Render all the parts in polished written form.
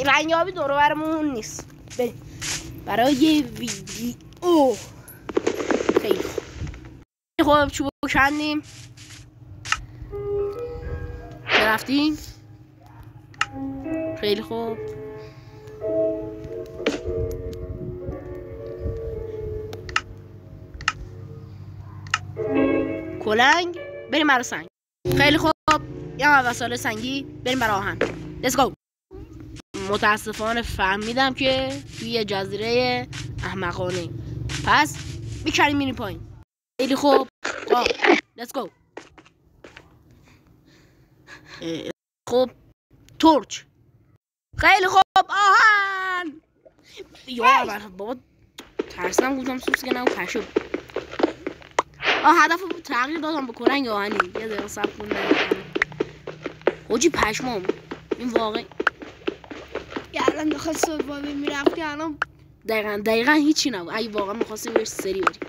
رنگابی دور و برمون نیست. بریم برای ویدیو. خیلی خوب چوب کندیم رفتیم. خیلی خوب کلنگ بریم برای سنگ. خیلی خوب یا وسایل سنگی بریم برای آهن. Let's go. متاسفانه فهمیدم که توی جزیره احمقانه، پس بیچاریم میریم پایین. خیلی خوب Let's go. خوب تورچ. خیلی خوب آهن. یا بابا ترسیدم گفتم سوسک نمو پشو. هدف رو تغییر دادم به کلنگ آهنی. یه دقیقه صبر کن. حاجی پشمام این واقعا الان داخل سربابی میرفتی الان دقیقا هیچی نبود. اگه واقعا میخواستیم بهش سری بریم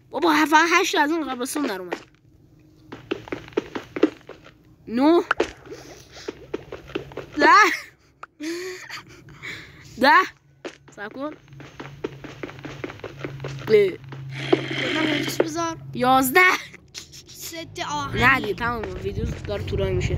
بابا 8 از اون قبرستون در اومد. 9 10 صبر کن بذار 11 ست آهنی. نه دیگه تمام ویدیو داره طولانی میشه.